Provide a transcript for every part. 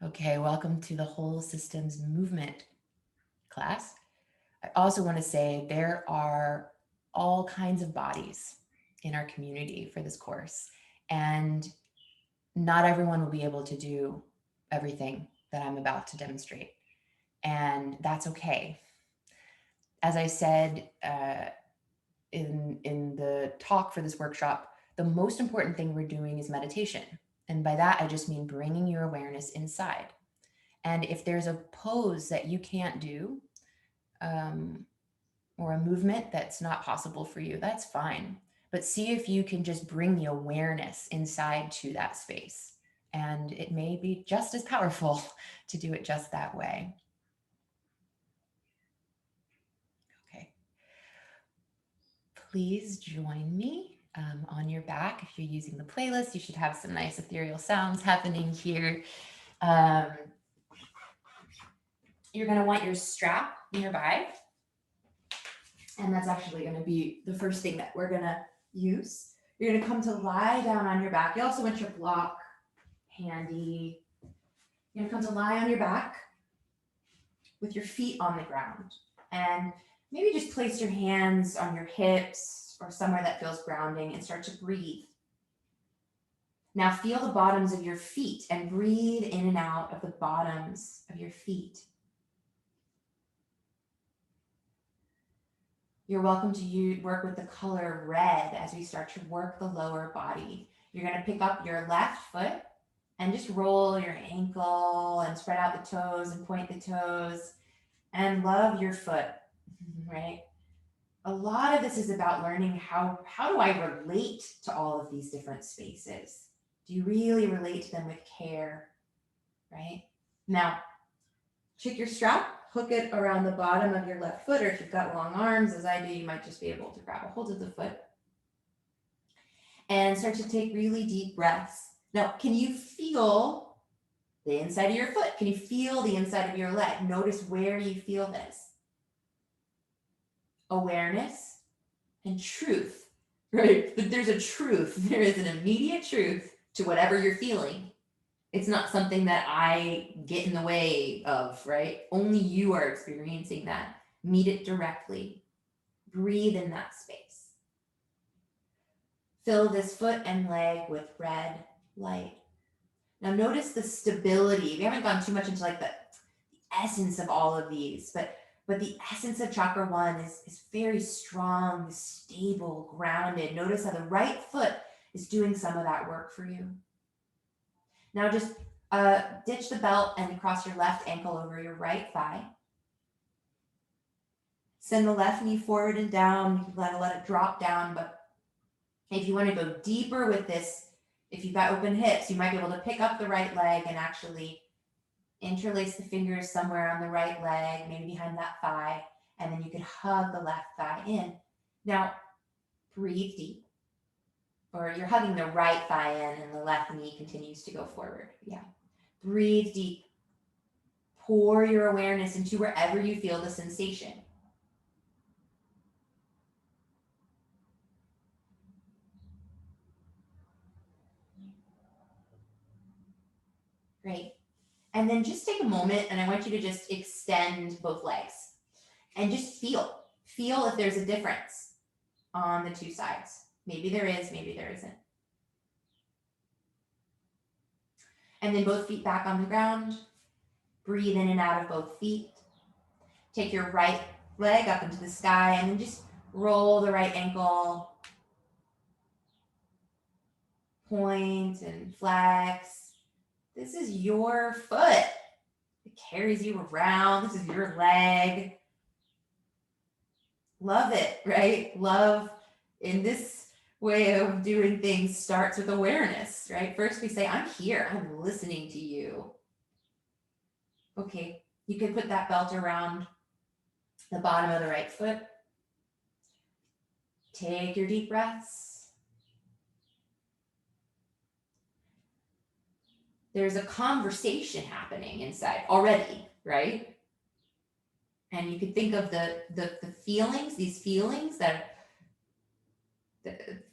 Okay, welcome to the Whole Systems Movement class. I also want to say there are all kinds of bodies in our community for this course, and not everyone will be able to do everything that I'm about to demonstrate, and that's okay. As I said in the talk for this workshop, the most important thing we're doing is meditation. And by that, I just mean bringing your awareness inside. And if there's a pose that you can't do, um, or a movement that's not possible for you, that's fine. But see if you can just bring the awareness inside to that space. And it may be just as powerful to do it just that way. Okay. Please join me on your back. If you're using the playlist, you should have some nice ethereal sounds happening here. You're going to want your strap nearby. And that's actually going to be the first thing that we're going to use. You're going to come to lie down on your back. You also want your block handy. You're going to come to lie on your back with your feet on the ground. And maybe just place your hands on your hips or somewhere that feels grounding and start to breathe. Now feel the bottoms of your feet and breathe in and out of the bottoms of your feet. You're welcome to work with the color red as we start to work the lower body. You're going to pick up your left foot and just roll your ankle and spread out the toes and point the toes and love your foot, right? A lot of this is about learning how do I relate to all of these different spaces? Do you really relate to them with care, right? Now, check your strap. Hook it around the bottom of your left foot, or if you've got long arms, as I do, you might just be able to grab a hold of the foot. And start to take really deep breaths. Now, can you feel the inside of your foot? Can you feel the inside of your leg? Notice where you feel this. Awareness and truth, right? But there's a truth. There is an immediate truth to whatever you're feeling. It's not something that I get in the way of, right? Only you are experiencing that. Meet it directly. Breathe in that space. Fill this foot and leg with red light. Now notice the stability. We haven't gone too much into like the essence of all of these, but the essence of chakra 1 is very strong, stable, grounded. Notice how the right foot is doing some of that work for you. Now just ditch the belt and cross your left ankle over your right thigh. Send the left knee forward and down. You can let it drop down, but if you want to go deeper with this, if you've got open hips, you might be able to pick up the right leg and actually interlace the fingers somewhere on the right leg, maybe behind that thigh, and then you could hug the left thigh in. Now, breathe deep. Or you're hugging the right thigh in and the left knee continues to go forward. Yeah. Breathe deep. Pour your awareness into wherever you feel the sensation. Great. And then just take a moment and I want you to just extend both legs and just feel if there's a difference on the two sides. Maybe there is, maybe there isn't. And then both feet back on the ground. Breathe in and out of both feet. Take your right leg up into the sky and then just roll the right ankle. Point and flex. This is your foot. It carries you around. This is your leg. Love it, right? Love in this way of doing things starts with awareness, right? First we say, I'm here, I'm listening to you. Okay, you can put that belt around the bottom of the right foot. Take your deep breaths. There's a conversation happening inside already, right? And you could think of the feelings, these feelings that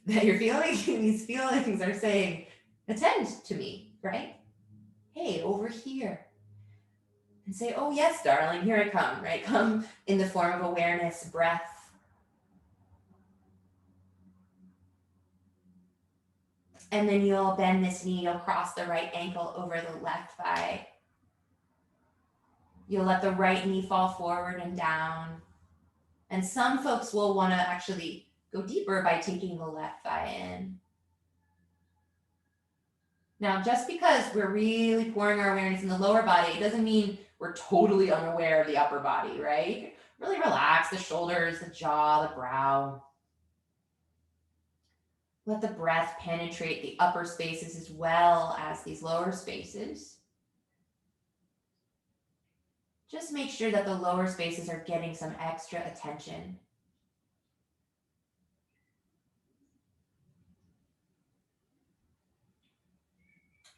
you're feeling, these feelings are saying, attend to me, right? Hey, over here. And say, oh yes, darling, here I come, right? Come in the form of awareness, breath. And then you'll bend this knee, you'll cross the right ankle over the left thigh. You'll let the right knee fall forward and down. And some folks will want to actually go deeper by taking the left thigh in. Now, just because we're really pouring our awareness in the lower body, it doesn't mean we're totally unaware of the upper body, right? Really relax the shoulders, the jaw, the brow. Let the breath penetrate the upper spaces as well as these lower spaces. Just make sure that the lower spaces are getting some extra attention.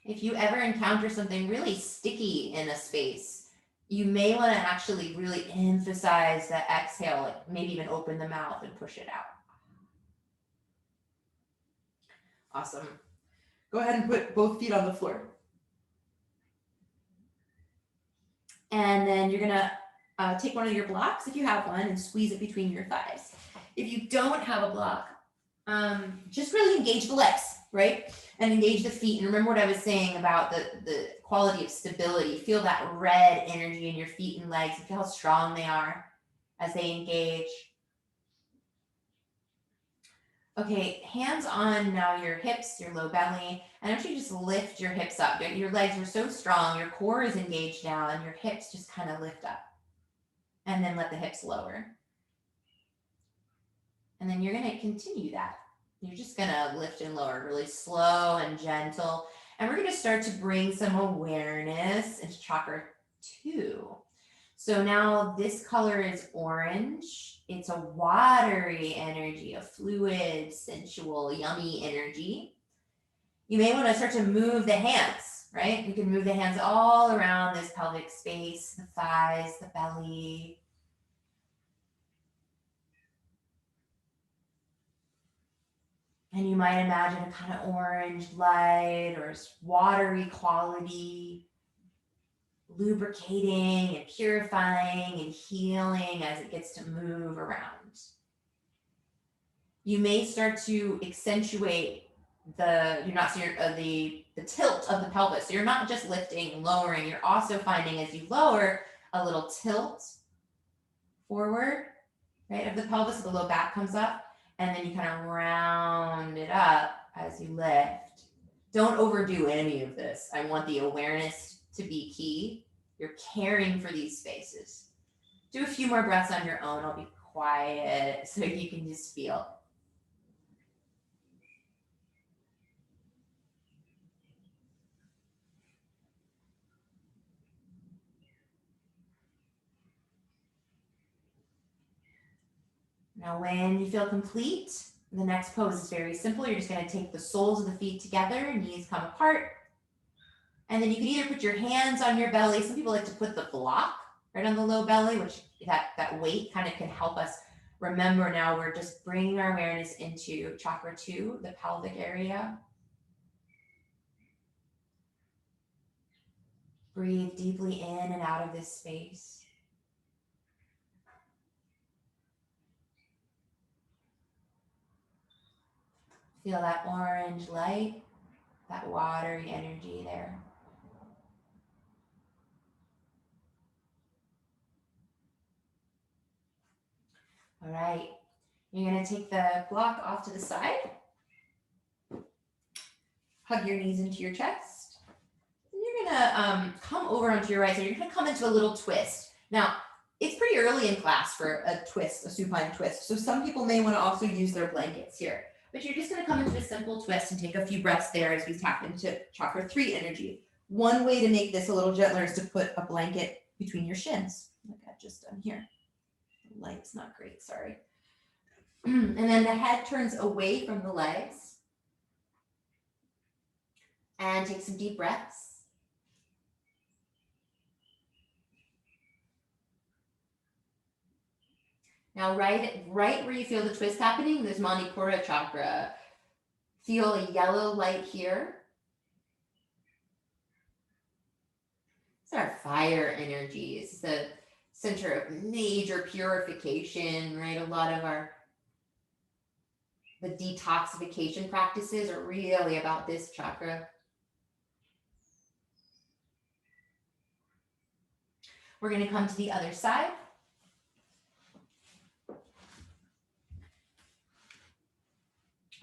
If you ever encounter something really sticky in a space, you may want to actually really emphasize that exhale, like maybe even open the mouth and push it out. Awesome. Go ahead and put both feet on the floor. And then you're gonna take one of your blocks, if you have one, and squeeze it between your thighs. If you don't have a block, just really engage the legs, right? And engage the feet. And remember what I was saying about the quality of stability. Feel that red energy in your feet and legs. And feel how strong they are as they engage. Okay, hands on now your hips, your low belly. And I want you to just lift your hips up. Your legs are so strong, your core is engaged now, and your hips just kind of lift up. And then let the hips lower. And then you're gonna continue that. You're just gonna lift and lower really slow and gentle. And we're gonna start to bring some awareness into chakra 2. So now this color is orange. It's a watery energy, a fluid, sensual, yummy energy. You may want to start to move the hands, right? You can move the hands all around this pelvic space, the thighs, the belly. And you might imagine a kind of orange light or watery quality, lubricating and purifying and healing as it gets to move around. You may start to accentuate the tilt of the pelvis. So you're not just lifting and lowering, you're also finding as you lower a little tilt forward, right, of the pelvis, so the low back comes up, and then you kind of round it up as you lift. Don't overdo any of this. I want the awareness to be key. You're caring for these spaces. Do a few more breaths on your own. I'll be quiet so you can just feel. Now, when you feel complete, the next pose is very simple. You're just going to take the soles of the feet together, knees come apart. And then you can either put your hands on your belly. Some people like to put the block right on the low belly, which that weight kind of can help us remember. Now we're just bringing our awareness into chakra 2, the pelvic area. Breathe deeply in and out of this space. Feel that orange light, that watery energy there. All right, you're gonna take the block off to the side. Hug your knees into your chest. And you're gonna come over onto your right side. You're gonna come into a little twist. Now, it's pretty early in class for a twist, a supine twist. So some people may wanna also use their blankets here. But you're just gonna come into a simple twist and take a few breaths there as we tap into chakra 3 energy. One way to make this a little gentler is to put a blanket between your shins, like I've just done here. The light's not great, sorry. And then the head turns away from the legs. And take some deep breaths. Now, right where you feel the twist happening, there's Manipura chakra. Feel a yellow light here. fire energy. It's the center of major purification, right? A lot of the detoxification practices are really about this chakra. We're going to come to the other side.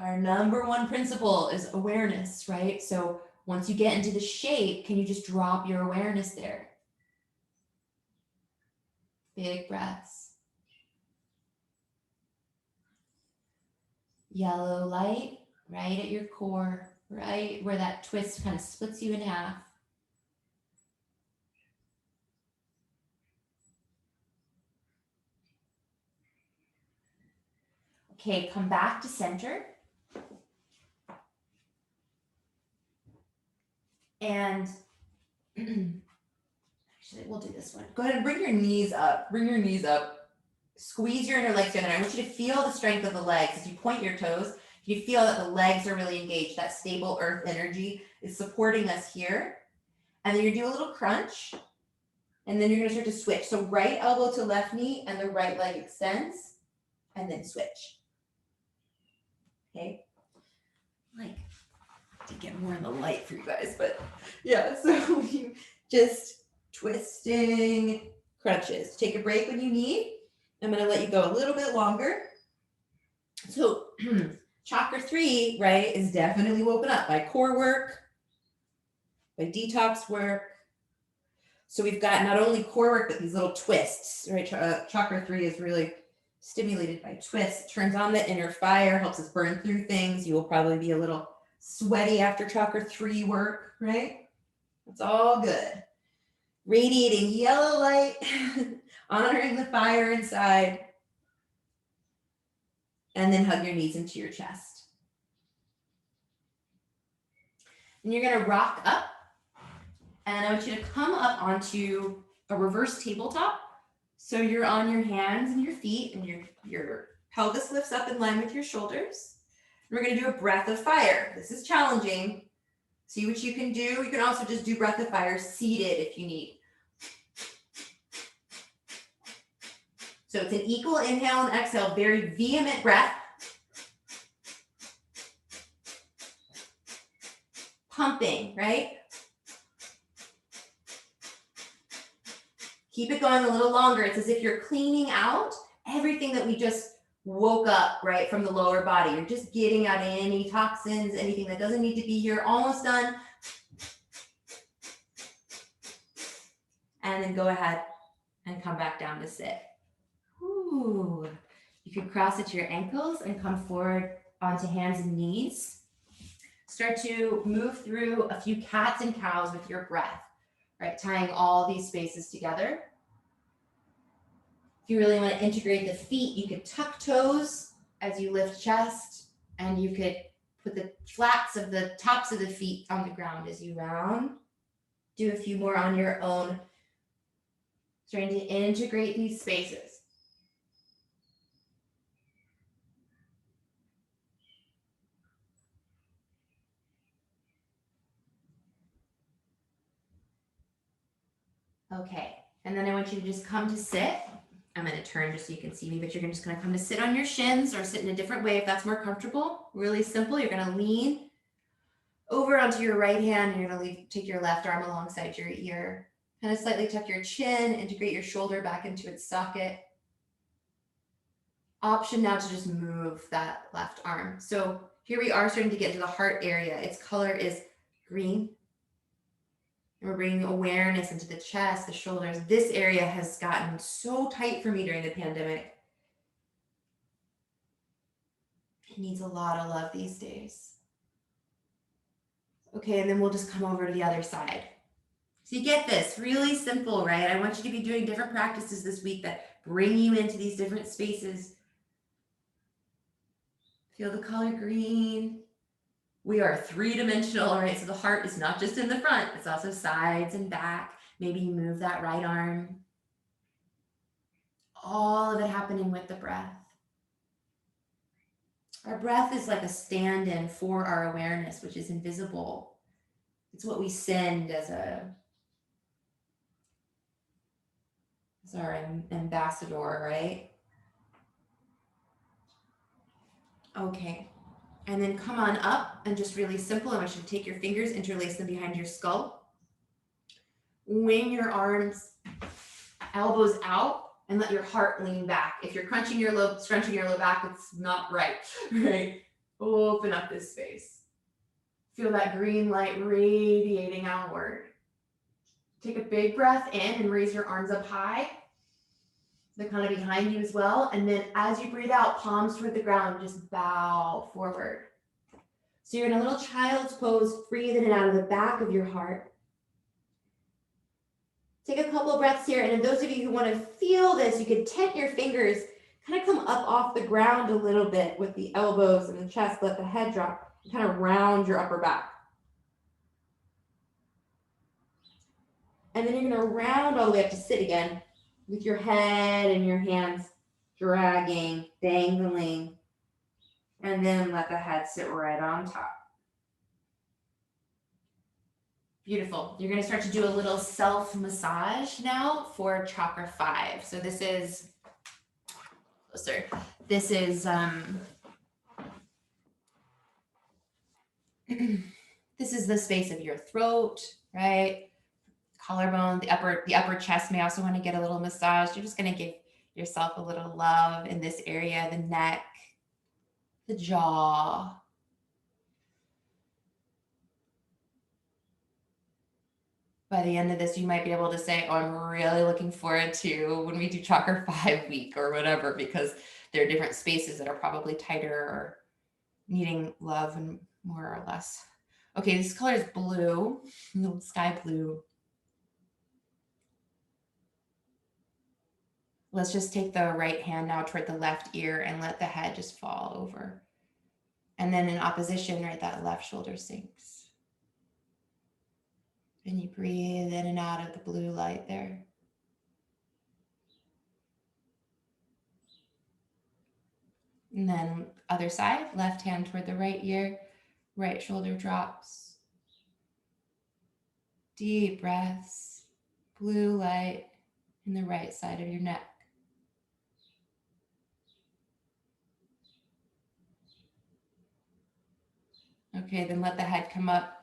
Our number one principle is awareness, right? So once you get into the shape, can you just drop your awareness there? Big breaths. Yellow light right at your core, right where that twist kind of splits you in half. Okay, come back to center. And actually, we'll do this one. Go ahead and bring your knees up. Bring your knees up. Squeeze your inner legs together. I want you to feel the strength of the legs. As you point your toes, you feel that the legs are really engaged. That stable earth energy is supporting us here. And then you do a little crunch. And then you're going to start to switch. So right elbow to left knee and the right leg extends. And then switch. Okay. Like, to get more in the light for you guys, but yeah, so you just twisting crunches. Take a break when you need. I'm going to let you go a little bit longer. So chakra 3, right, is definitely woken up by core work, by detox work. So we've got not only core work, but these little twists, right? Chakra 3 is really stimulated by twists, turns on the inner fire, helps us burn through things. You will probably be a little sweaty after chakra 3 work, right? It's all good. Radiating yellow light, honoring the fire inside. And then hug your knees into your chest. And you're going to rock up. And I want you to come up onto a reverse tabletop. So you're on your hands and your feet, and your pelvis lifts up in line with your shoulders. We're going to do a breath of fire. This is challenging. See what you can do. You can also just do breath of fire seated if you need. So it's an equal inhale and exhale, very vehement breath. Pumping, right? Keep it going a little longer. It's as if you're cleaning out everything that we just woke up, right, from the lower body. You're just getting out any toxins, anything that doesn't need to be here. Almost done. And then go ahead and come back down to sit. Ooh. You can cross at your ankles and come forward onto hands and knees. Start to move through a few cats and cows with your breath, right? Tying all these spaces together. If you really want to integrate the feet, you could tuck toes as you lift chest, and you could put the flats of the tops of the feet on the ground as you round. Do a few more on your own. Starting to integrate these spaces. Okay, and then I want you to just come to sit. I'm going to turn just so you can see me, but you're just going to come to sit on your shins or sit in a different way if that's more comfortable. Really simple. You're going to lean over onto your right hand, and you're going to take your left arm alongside your ear. Kind of slightly tuck your chin, integrate your shoulder back into its socket. Option now to just move that left arm. So here we are starting to get into the heart area. Its color is green. And we're bringing awareness into the chest, the shoulders. This area has gotten so tight for me during the pandemic. It needs a lot of love these days. Okay, and then we'll just come over to the other side. So you get this, really simple, right? I want you to be doing different practices this week that bring you into these different spaces. Feel the color green. We are three-dimensional, right? So the heart is not just in the front, it's also sides and back. Maybe you move that right arm. All of it happening with the breath. Our breath is like a stand-in for our awareness, which is invisible. It's what we send as a It's our ambassador, right? Okay. And then come on up and just really simple. I want you to take your fingers, interlace them behind your skull. Wing your arms, elbows out, and let your heart lean back. If you're scrunching your low back, it's not right, right? Open up this space. Feel that green light radiating outward. Take a big breath in and raise your arms up high. They're kind of behind you as well. And then as you breathe out, palms toward the ground, just bow forward. So you're in a little child's pose, breathe in and out of the back of your heart. Take a couple of breaths here. And if those of you who want to feel this, you could tent your fingers, kind of come up off the ground a little bit with the elbows and the chest, let the head drop, and kind of round your upper back. And then you're going to round all the way up to sit again with your head and your hands dragging, dangling, and then let the head sit right on top. Beautiful. You're going to start to do a little self-massage now for chakra 5. So this is closer. This is this is the space of your throat, right? Collarbone, the upper chest may also want to get a little massage. You're just going to give yourself a little love in this area, the neck, the jaw. By the end of this, you might be able to say, oh, I'm really looking forward to when we do chakra 5 week or whatever, because there are different spaces that are probably tighter or needing love and more or less. Okay, this color is blue, sky blue. Let's just take the right hand now toward the left ear and let the head just fall over. And then in opposition, right, that left shoulder sinks. And you breathe in and out of the blue light there. And then other side, left hand toward the right ear, right shoulder drops. Deep breaths, blue light in the right side of your neck. Okay, then let the head come up.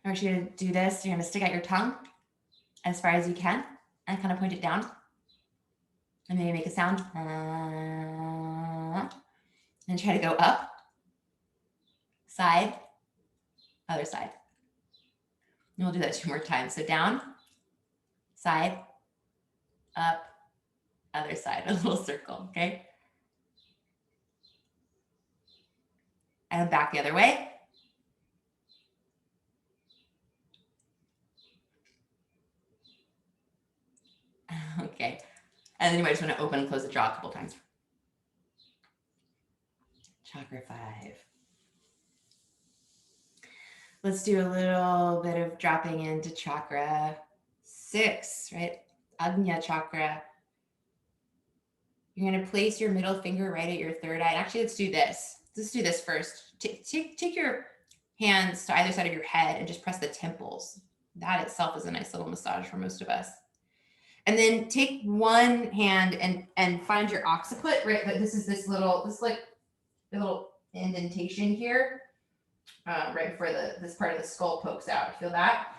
I want you to do this. You're going to stick out your tongue as far as you can and kind of point it down. And maybe make a sound. And try to go up, side, other side. And we'll do that 2 more times. So down, side, up, other side, a little circle, okay? And back the other way. Okay. And then you might just want to open and close the jaw a couple times. Chakra 5. Let's do a little bit of dropping into chakra 6, right? Ajna chakra. You're going to place your middle finger right at your third eye. And actually, let's do this. Let's do this first. Take your hands to either side of your head and just press the temples. That itself is a nice little massage for most of us. And then take one hand and find your occiput, right? This is this little indentation here, right before this part of the skull pokes out. Feel that?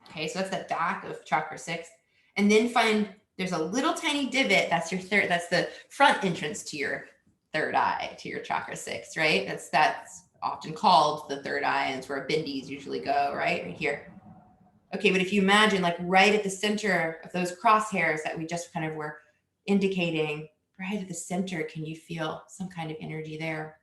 Okay, so that's the back of chakra 6. And then find, there's a little tiny divot. That's the front entrance to your third eye, to your chakra 6, right? That's often called the third eye, and it's where bindis usually go, right here. Okay, but if you imagine like right at the center of those crosshairs that we just kind of were indicating, right at the center, can you feel some kind of energy there?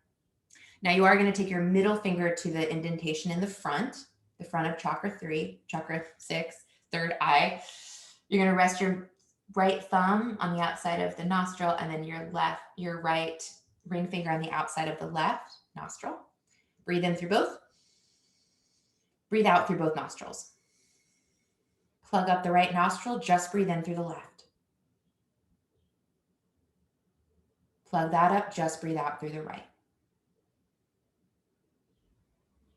Now you are going to take your middle finger to the indentation in the front of chakra 3, chakra 6, third eye. You're going to rest your right thumb on the outside of the nostril, and then your right ring finger on the outside of the left nostril. Breathe in through both. Breathe out through both nostrils. Plug up the right nostril, just breathe in through the left. Plug that up, just breathe out through the right.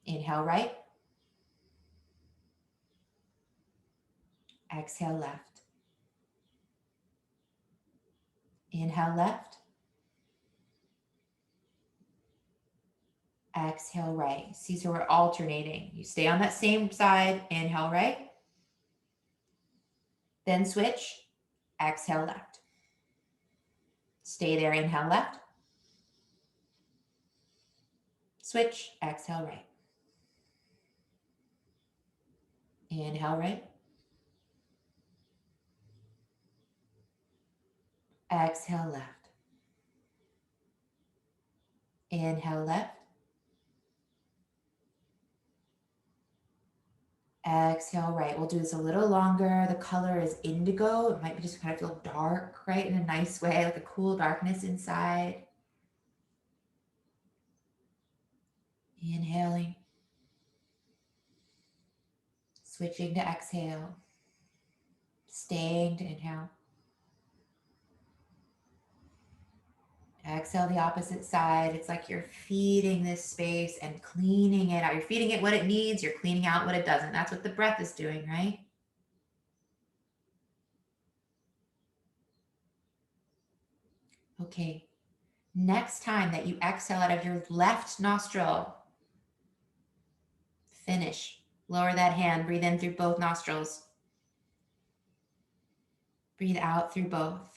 Inhale right. Exhale left. Inhale left. Exhale right. See, so we're alternating. You stay on that same side, inhale right. Then switch, exhale left. Stay there, inhale left. Switch, exhale right. Inhale right. Exhale left. Inhale left. Exhale right. We'll do this a little longer. The color is indigo. It might be just kind of feel dark, right? In a nice way, like a cool darkness inside. Inhaling. Switching to exhale. Staying to inhale. Exhale the opposite side. It's like you're feeding this space and cleaning it out. You're feeding it what it needs. You're cleaning out what it doesn't. That's what the breath is doing, right? Okay. Next time that you exhale out of your left nostril, finish. Lower that hand. Breathe in through both nostrils. Breathe out through both.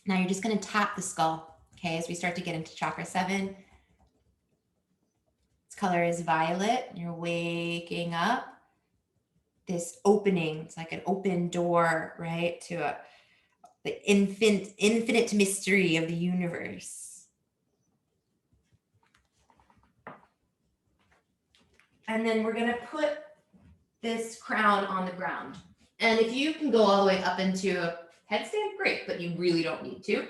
Now you're just going to tap the skull, okay, as we start to get into chakra 7. Its color is violet. You're waking up. This opening, it's like an open door, right, to the infinite mystery of the universe. And then we're going to put this crown on the ground. And if you can go all the way up into a headstand, great, but you really don't need to.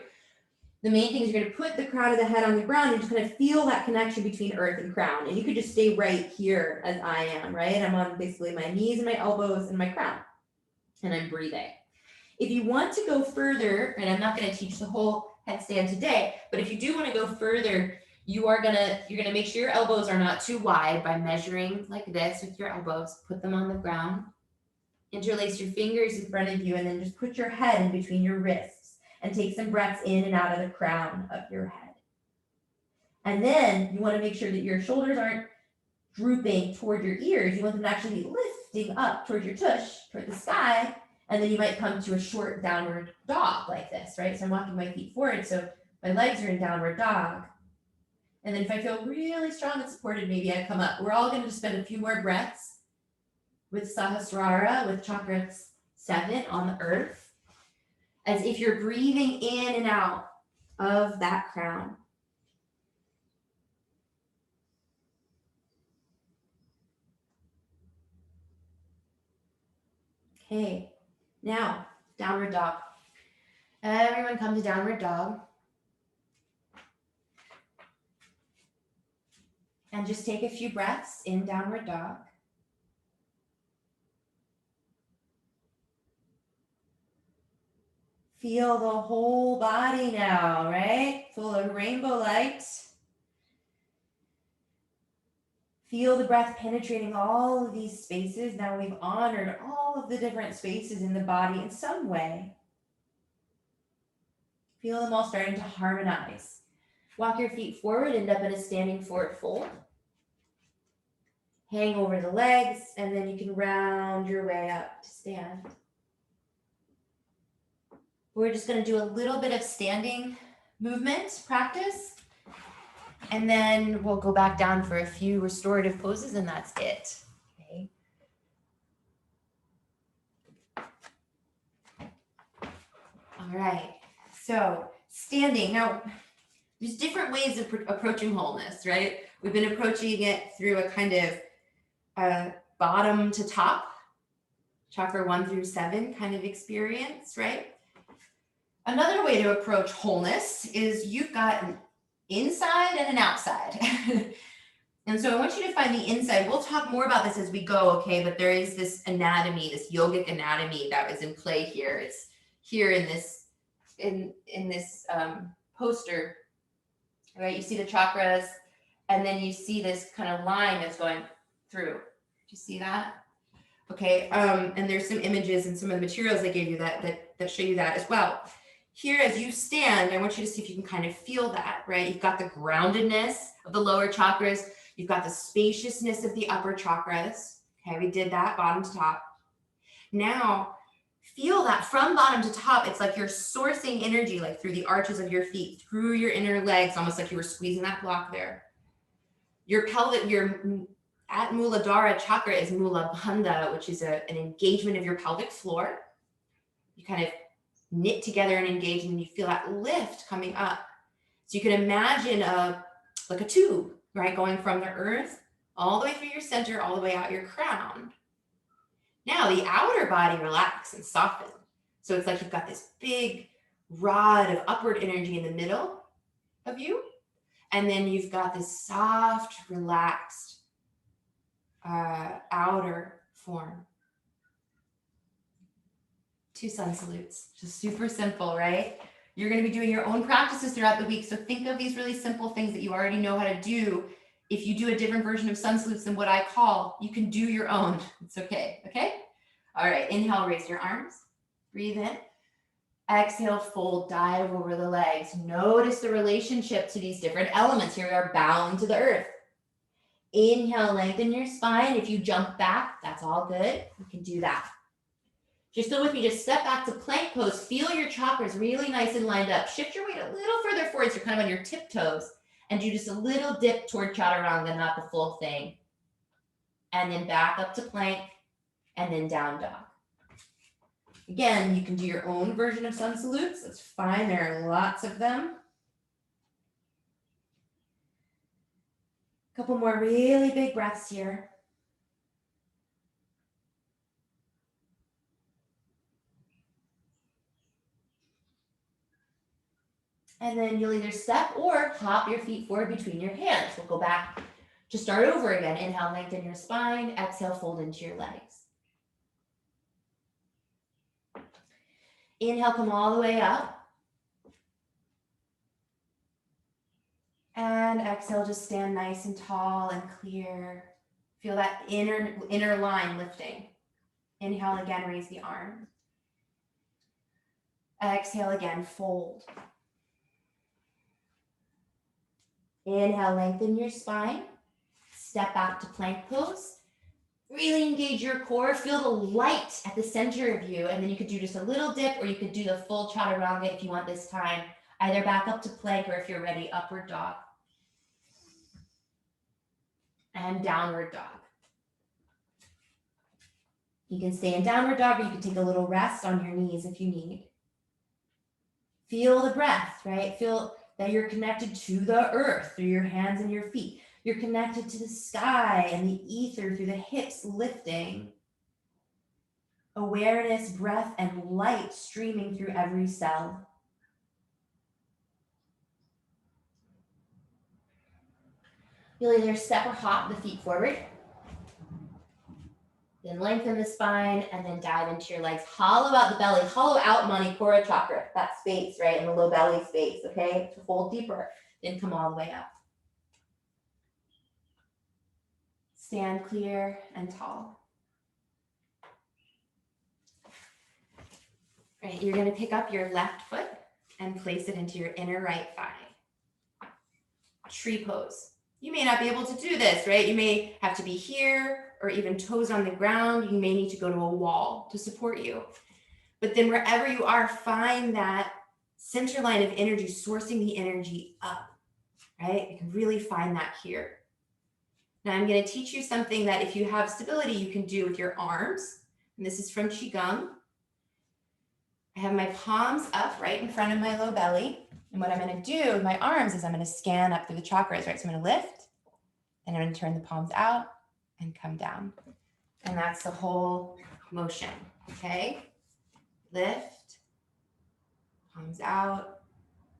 The main thing is you're going to put the crown of the head on the ground. You're just going to feel that connection between earth and crown. And you could just stay right here as I am, right? I'm on basically my knees and my elbows and my crown. And I'm breathing. If you want to go further, and I'm not going to teach the whole headstand today, but if you do want to go further, you're gonna make sure your elbows are not too wide by measuring like this with your elbows. Put them on the ground. Interlace your fingers in front of you, and then just put your head in between your wrists and take some breaths in and out of the crown of your head. And then you want to make sure that your shoulders aren't drooping toward your ears. You want them to actually be lifting up toward your tush, toward the sky. And then you might come to a short downward dog like this, right? So I'm walking my feet forward, so my legs are in downward dog. And then if I feel really strong and supported, maybe I come up. We're all going to spend a few more breaths with Sahasrara, with chakra 7 on the earth, as if you're breathing in and out of that crown. Okay, now downward dog. Everyone come to downward dog. And just take a few breaths in downward dog. Feel the whole body now, right? Full of rainbow light. Feel the breath penetrating all of these spaces. Now we've honored all of the different spaces in the body in some way. Feel them all starting to harmonize. Walk your feet forward, end up in a standing forward fold. Hang over the legs, and then you can round your way up to stand. We're just going to do a little bit of standing movement practice, and then we'll go back down for a few restorative poses, and that's it. Okay. All right. So standing. Now, there's different ways of approaching wholeness, right? We've been approaching it through a kind of bottom to top, chakra 1 through 7 kind of experience, right? Another way to approach wholeness is you've got an inside and an outside. And so I want you to find the inside. We'll talk more about this as we go, okay? But there is this anatomy, this yogic anatomy that was in play here. It's here in this poster, right? You see the chakras, and then you see this kind of line that's going through. Do you see that? Okay, and there's some images and some of the materials I gave you that show you that as well. Here, as you stand, I want you to see if you can kind of feel that, right? You've got the groundedness of the lower chakras. You've got the spaciousness of the upper chakras. Okay, we did that bottom to top. Now, feel that from bottom to top, it's like you're sourcing energy like through the arches of your feet, through your inner legs, almost like you were squeezing that block there. Your pelvic, your at Muladhara chakra is Mula Bandha, which is an engagement of your pelvic floor. You kind of knit together and engage, and you feel that lift coming up. So you can imagine like a tube, right, going from the earth all the way through your center, all the way out your crown. Now the outer body relax and soften. So it's like you've got this big rod of upward energy in the middle of you. And then you've got this soft, relaxed outer form. 2 sun salutes, just super simple, right? You're going to be doing your own practices throughout the week. So think of these really simple things that you already know how to do. If you do a different version of sun salutes than what I call, you can do your own. It's okay. Okay. All right. Inhale, raise your arms. Breathe in. Exhale, fold, dive over the legs. Notice the relationship to these different elements. Here we are bound to the earth. Inhale, lengthen your spine. If you jump back, that's all good. You can do that. If you're still with me, just step back to plank pose. Feel your chakras really nice and lined up. Shift your weight a little further forward so you're kind of on your tiptoes. And do just a little dip toward chaturanga, not the full thing. And then back up to plank, and then down dog. Again, you can do your own version of sun salutes. That's fine. There are lots of them. A couple more really big breaths here. And then you'll either step or hop your feet forward between your hands. We'll go back to start over again. Inhale, lengthen your spine. Exhale, fold into your legs. Inhale, come all the way up. And exhale, just stand nice and tall and clear. Feel that inner line lifting. Inhale again, raise the arm. Exhale again, fold. Inhale, lengthen your spine. Step back to plank pose. Really engage your core. Feel the light at the center of you. And then you could do just a little dip, or you could do the full chaturanga if you want this time. Either back up to plank, or if you're ready, upward dog. And downward dog. You can stay in downward dog, or you can take a little rest on your knees if you need. Feel the breath, right? Feel that you're connected to the earth through your hands and your feet. You're connected to the sky and the ether through the hips lifting. Awareness, breath, and light streaming through every cell. You'll either step or hop the feet forward. Then lengthen the spine and then dive into your legs. Hollow out the belly. Hollow out Manipura chakra. That space, right, in the low belly space, okay? To fold deeper. Then come all the way up. Stand clear and tall. All right, you're going to pick up your left foot and place it into your inner right thigh. Tree pose. You may not be able to do this, right? You may have to be here or even toes on the ground. You may need to go to a wall to support you. But then wherever you are, find that center line of energy, sourcing the energy up, right? You can really find that here. Now I'm going to teach you something that if you have stability, you can do with your arms. And this is from Qigong. I have my palms up right in front of my low belly. And what I'm going to do with my arms is I'm going to scan up through the chakras, right? So I'm going to lift, and I'm going to turn the palms out and come down. And that's the whole motion, okay? Lift, palms out.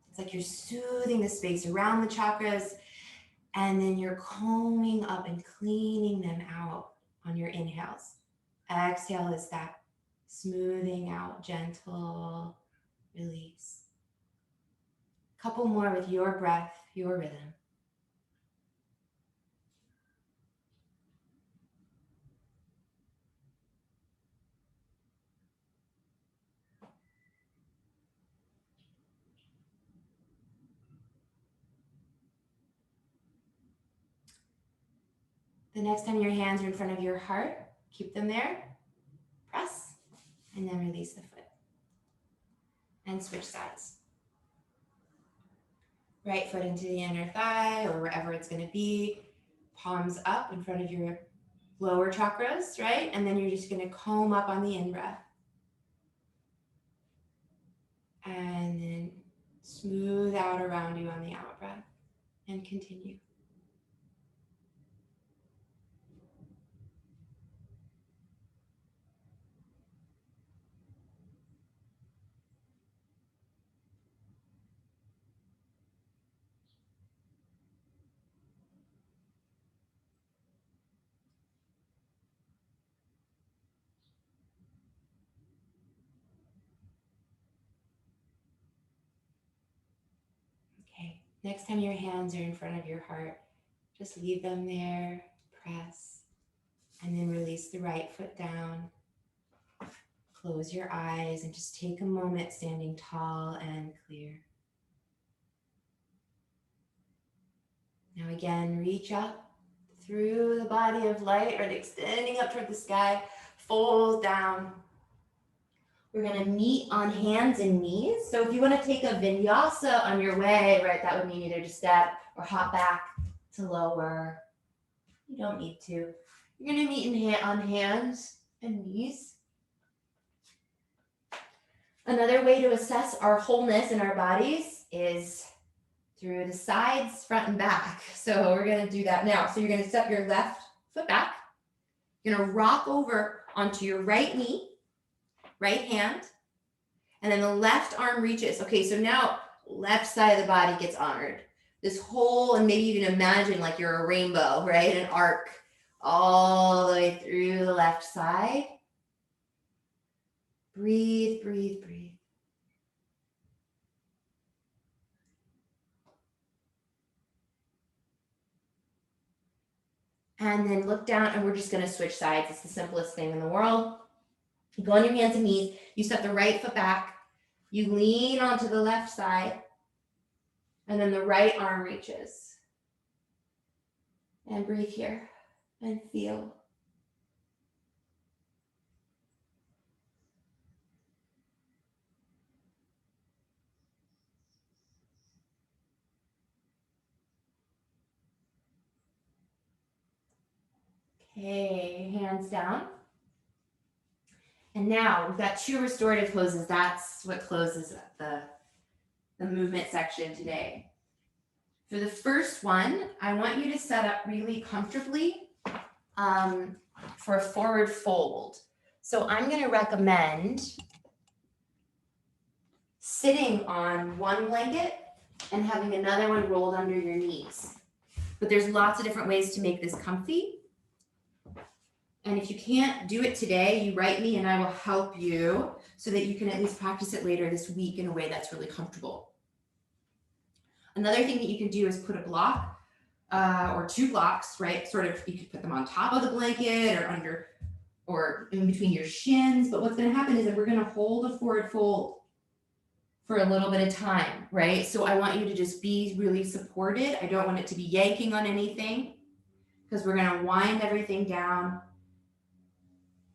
It's like you're soothing the space around the chakras, and then you're combing up and cleaning them out on your inhales. Exhale is that smoothing out, gentle release. Couple more with your breath, your rhythm. The next time your hands are in front of your heart, keep them there, press, and then release the foot. And switch sides. Right foot into the inner thigh or wherever it's going to be. Palms up in front of your lower chakras, right? And then you're just going to comb up on the in-breath. And then smooth out around you on the out-breath. And continue. Okay, next time your hands are in front of your heart, just leave them there, press, and then release the right foot down. Close your eyes and just take a moment standing tall and clear. Now again, reach up through the body of light, right, extending up toward the sky, fold down. We're gonna meet on hands and knees. So if you wanna take a vinyasa on your way, right, that would mean either to step or hop back to lower. You don't need to. You're gonna meet on hands and knees. Another way to assess our wholeness in our bodies is through the sides, front and back. So we're gonna do that now. So you're gonna step your left foot back. You're gonna rock over onto your right knee, right hand, and then the left arm reaches. Okay, so now left side of the body gets honored. This whole, and maybe you can imagine like you're a rainbow, right? An arc all the way through the left side. Breathe, breathe, breathe. And then look down, and we're just gonna switch sides. It's the simplest thing in the world. You go on your hands and knees, you step the right foot back, you lean onto the left side, and then the right arm reaches. And breathe here, and feel. Okay, hands down. And now we've got 2 restorative poses. That's what closes the movement section today. For the first one, I want you to set up really comfortably for a forward fold. So I'm going to recommend sitting on one blanket and having another one rolled under your knees. But there's lots of different ways to make this comfy. And if you can't do it today, you write me and I will help you so that you can at least practice it later this week in a way that's really comfortable. Another thing that you can do is put a block or 2 blocks, right? Sort of, you could put them on top of the blanket or under or in between your shins. But what's going to happen is that we're going to hold a forward fold for a little bit of time, right? So I want you to just be really supported. I don't want it to be yanking on anything because we're going to wind everything down.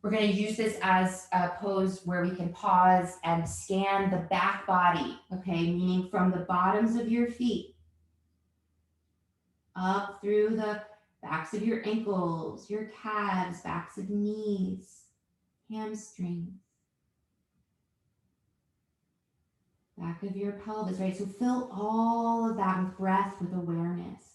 We're going to use this as a pose where we can pause and scan the back body, okay? Meaning from the bottoms of your feet up through the backs of your ankles, your calves, backs of knees, hamstrings, back of your pelvis, right? So fill all of that with breath, with awareness.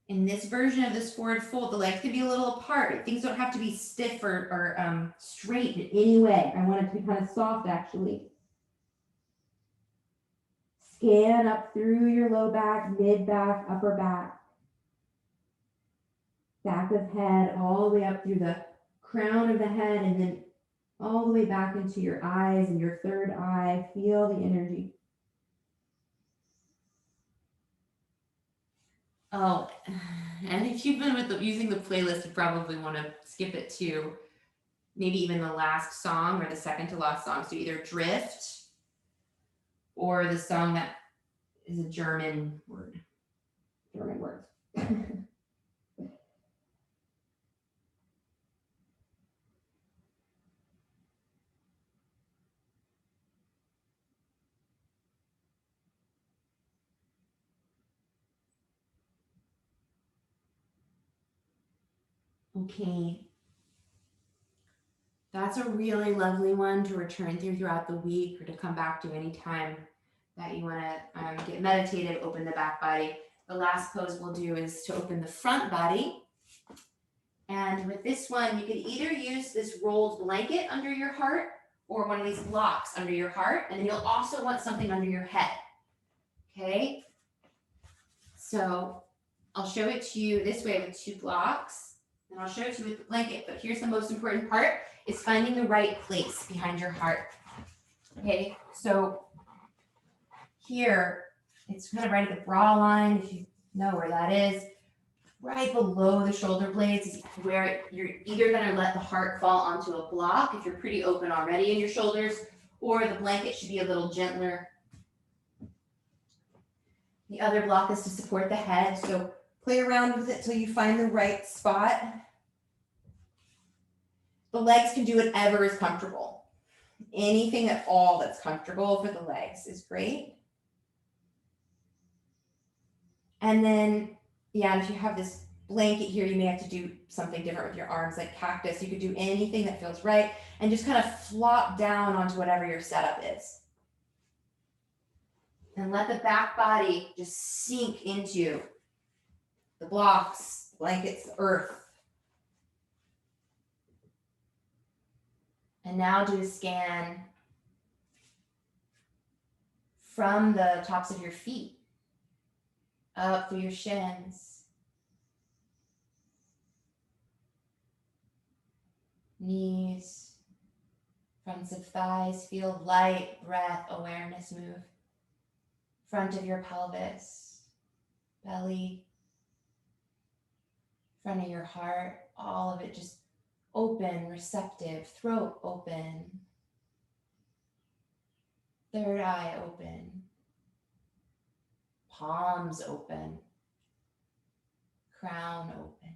In this version of this forward fold, the legs can be a little apart. Things don't have to be stiff or straight in any way. I want it to be kind of soft, actually. Scan up through your low back, mid back, upper back. Back of head, all the way up through the crown of the head, and then all the way back into your eyes and your third eye. Feel the energy. Oh, and if you've been using the playlist, you probably want to skip it to maybe even the last song or the second to last song. So either Drift or the song that is a German word. German word. Okay. That's a really lovely one to return through throughout the week or to come back to anytime that you want to get meditative, open the back body. The last pose we'll do is to open the front body. And with this one, you could either use this rolled blanket under your heart or one of these blocks under your heart. And then you'll also want something under your head. Okay. So I'll show it to you this way with 2 blocks. And I'll show it to you with the blanket. But here's the most important part, is finding the right place behind your heart. Okay. So here, it's kind of right at the bra line, if you know where that is. Right below the shoulder blades is where you're either going to let the heart fall onto a block if you're pretty open already in your shoulders, or the blanket should be a little gentler. The other block is to support the head, so play around with it till you find the right spot. The legs can do whatever is comfortable. Anything at all that's comfortable for the legs is great. And then, yeah, if you have this blanket here, you may have to do something different with your arms, like cactus. You could do anything that feels right and just kind of flop down onto whatever your setup is. And let the back body just sink into the blocks, blankets, the earth. And now do a scan from the tops of your feet up through your shins, knees, fronts of thighs. Feel light breath awareness move. Front of your pelvis, belly, front of your heart, all of it just open, receptive, throat open, third eye open, palms open, crown open.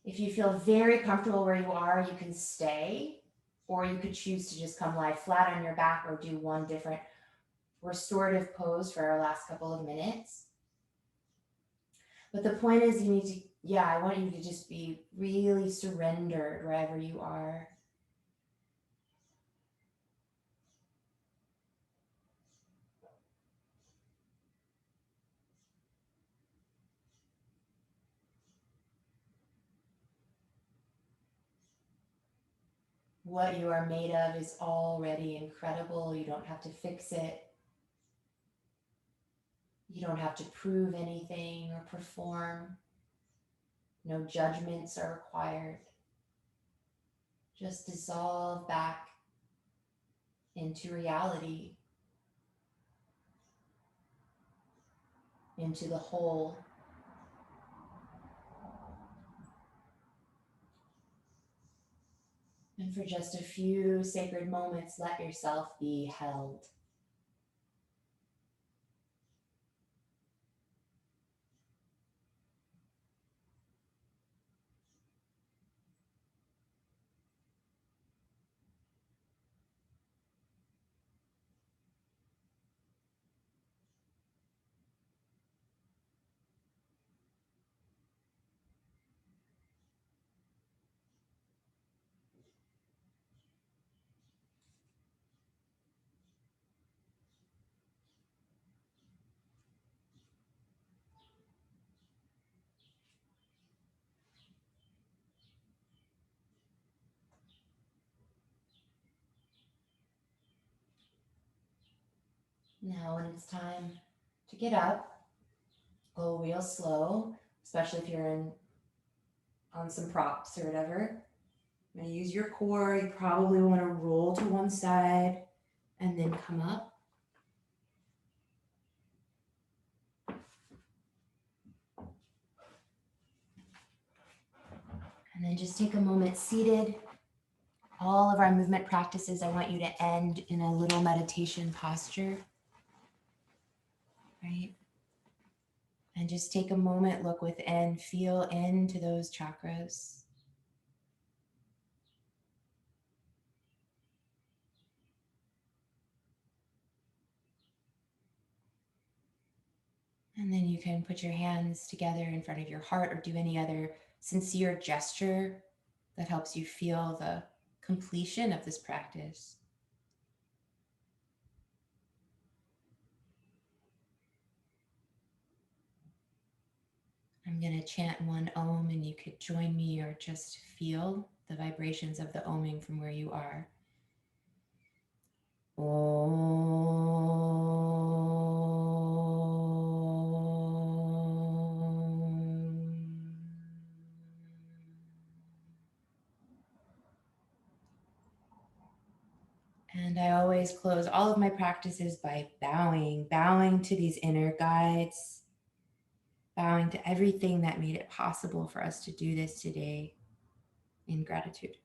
If you feel very comfortable where you are, you can stay, or you could choose to just come lie flat on your back or do one different restorative pose for our last couple of minutes. But the point is, you need to, I want you to just be really surrendered wherever you are. What you are made of is already incredible. You don't have to fix it. You don't have to prove anything or perform. No judgments are required. Just dissolve back into reality, into the whole. And for just a few sacred moments, let yourself be held. Now when it's time to get up, go real slow, especially if you're on some props or whatever. I'm going to use your core. You probably want to roll to one side and then come up. And then just take a moment seated. all of our movement practices, I want you to end in a little meditation posture, right? And just take a moment, look within, feel into those chakras. And then you can put your hands together in front of your heart or do any other sincere gesture that helps you feel the completion of this practice. I'm going to chant one Om and you could join me or just feel the vibrations of the Oming from where you are. And I always close all of my practices by bowing to these inner guides, bowing to everything that made it possible for us to do this today in gratitude.